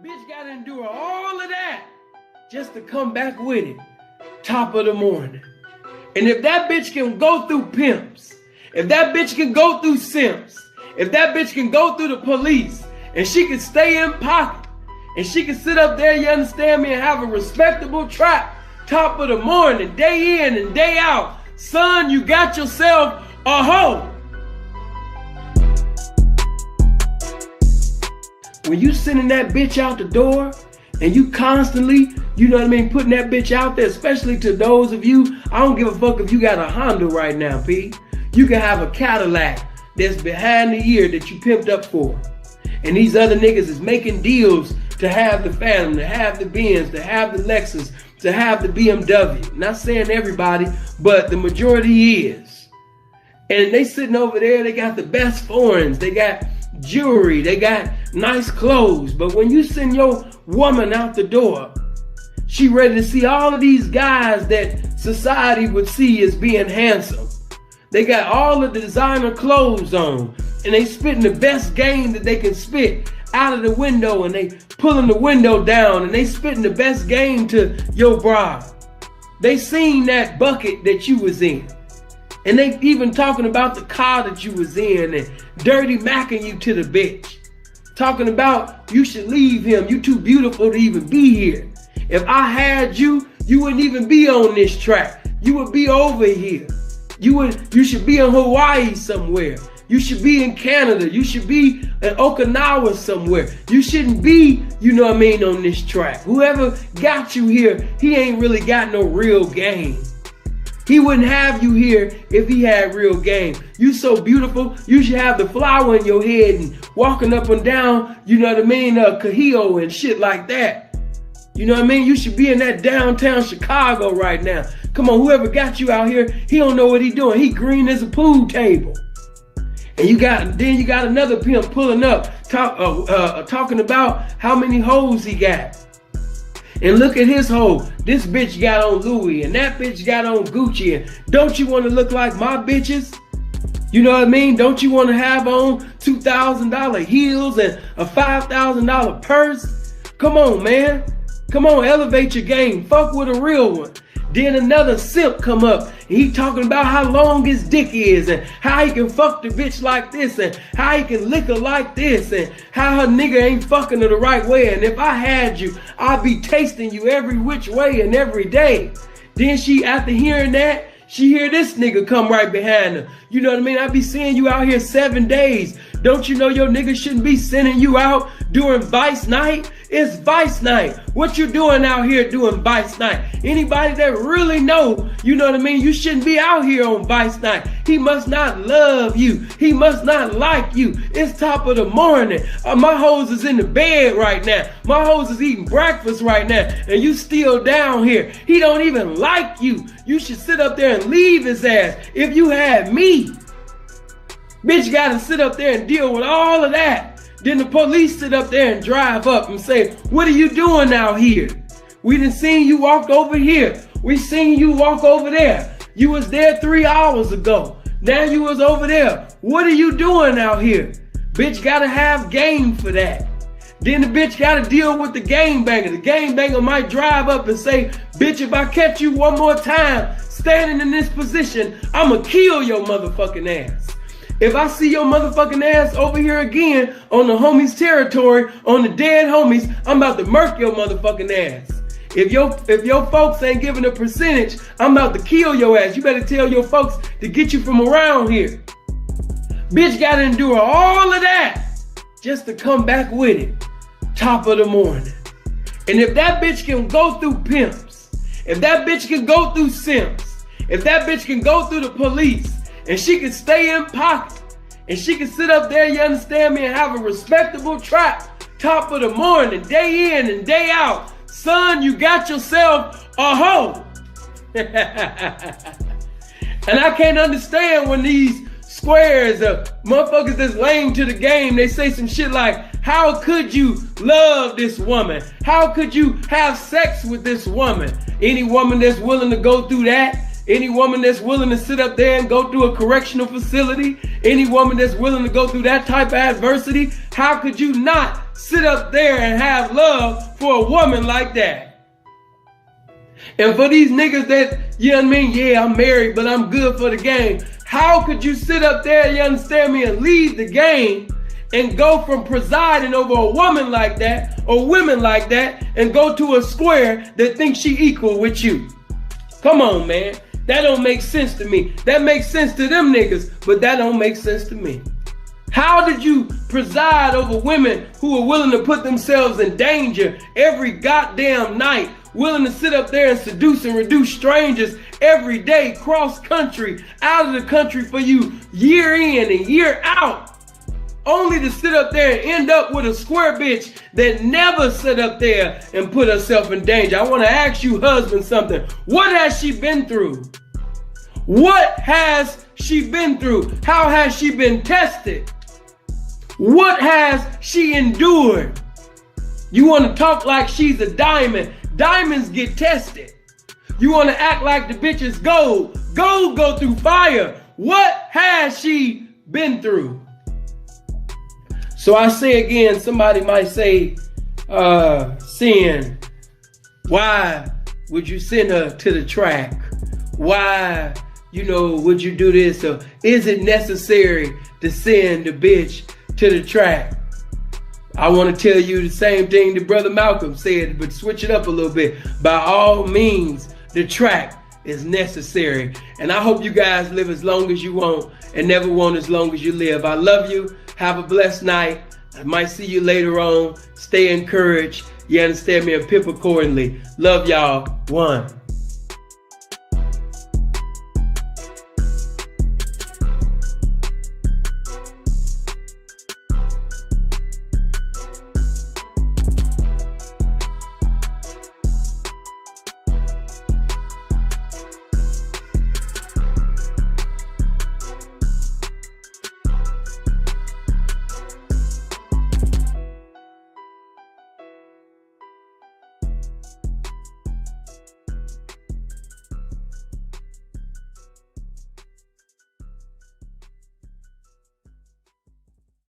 bitch gotta endure all of that just to come back with it, top of the morning. And if that bitch can go through pimps, if that bitch can go through simps, if that bitch can go through the police, and she can stay in pocket, and she can sit up there, you understand me, and have a respectable trap, top of the morning, day in and day out, son, you got yourself a hoe. When you sending that bitch out the door, and you constantly, you know what I mean, putting that bitch out there, especially to those of you, I don't give a fuck if you got a Honda right now, P. You can have a Cadillac that's behind the ear that you pimped up for. And these other niggas is making deals to have the Phantom, to have the Benz, to have the Lexus, to have the BMW. Not saying everybody, but the majority is. And they sitting over there, they got the best foreigns, they got jewelry, they got nice clothes. But when you send your woman out the door, she ready to see all of these guys that society would see as being handsome. They got all of the designer clothes on, and they spitting the best game that they can spit out of the window, and they pulling the window down, and they spitting the best game to your bride. They seen that bucket that you was in, and they even talking about the car that you was in, and dirty macking you to the bitch. Talking about you should leave him, you too beautiful to even be here. If I had you, you wouldn't even be on this track. You would be over here. You should be in Hawaii somewhere. You should be in Canada. You should be in Okinawa somewhere. You shouldn't be, you know what I mean, on this track. Whoever got you here, he ain't really got no real game. He wouldn't have you here if he had real game. You so beautiful, you should have the flower in your head and walking up and down, you know what I mean, Cahillo and shit like that. You know what I mean? You should be in that downtown Chicago right now. Come on, whoever got you out here, he don't know what he doing. He green as a pool table. And then you got another pimp pulling up, talking about how many hoes he got. And look at his hoe. This bitch got on Louis, and that bitch got on Gucci. And don't you want to look like my bitches? You know what I mean? Don't you want to have on $2,000 heels and a $5,000 purse? Come on, man. Come on, elevate your game. Fuck with a real one. Then another simp come up, and he talking about how long his dick is, and how he can fuck the bitch like this, and how he can lick her like this, and how her nigga ain't fucking her the right way. And if I had you, I'd be tasting you every which way and every day. Then she, after hearing that, she hear this nigga come right behind her. You know what I mean? I be seeing you out here 7 days. Don't you know your nigga shouldn't be sending you out during Vice Night? It's Vice Night. What you doing out here doing Vice Night? Anybody that really know, you know what I mean? You shouldn't be out here on Vice Night. He must not love you. He must not like you. It's top of the morning. My hoes is in the bed right now. My hoes is eating breakfast right now. And you still down here. He don't even like you. You should sit up there and leave his ass. If you had me, bitch gotta sit up there and deal with all of that. Then the police sit up there and drive up and say, what are you doing out here? We done seen you walk over here. We seen you walk over there. You was there 3 hours ago. Now you was over there. What are you doing out here? Bitch gotta have game for that. Then the bitch gotta deal with the gangbanger. The gangbanger might drive up and say, bitch, if I catch you one more time standing in this position, I'ma kill your motherfucking ass. If I see your motherfucking ass over here again on the homies' territory, on the dead homies, I'm about to murk your motherfucking ass. If your folks ain't giving a percentage, I'm about to kill your ass. You better tell your folks to get you from around here. Bitch gotta endure all of that just to come back with it, top of the morning. And if that bitch can go through pimps, if that bitch can go through simps, if that bitch can go through the police, and she can stay in pocket, and she can sit up there, you understand me, and have a respectable trap, top of the morning, day in and day out, son, you got yourself a hoe. And I can't understand when these squares, motherfuckers that's lame to the game, they say some shit like, how could you love this woman? How could you have sex with this woman? Any woman that's willing to go through that, any woman that's willing to sit up there and go through a correctional facility, any woman that's willing to go through that type of adversity, how could you not sit up there and have love for a woman like that? And for these niggas that, you know what I mean, yeah, I'm married, but I'm good for the game. How could you sit up there, you understand me, and lead the game and go from presiding over a woman like that or women like that and go to a square that thinks she equal with you? Come on, man. That don't make sense to me. That makes sense to them niggas, but that don't make sense to me. How did you preside over women who are willing to put themselves in danger every goddamn night, willing to sit up there and seduce and reduce strangers every day, cross country, out of the country for you, year in and year out, only to sit up there and end up with a square bitch that never sit up there and put herself in danger? I want to ask you, husband, something. What has she been through? What has she been through? How has she been tested? What has she endured? You want to talk like she's a diamond. Diamonds get tested. You want to act like the bitch is gold. Gold go through fire. What has she been through? So I say again, somebody might say, Sin, why would you send her to the track? Why, would you do this? Or is it necessary to send the bitch to the track? I want to tell you the same thing that Brother Malcolm said, but switch it up a little bit. By all means, the track is necessary. And I hope you guys live as long as you want and never want as long as you live. I love you. Have a blessed night. I might see you later on. Stay encouraged. You understand me? And pip accordingly. Love y'all. One.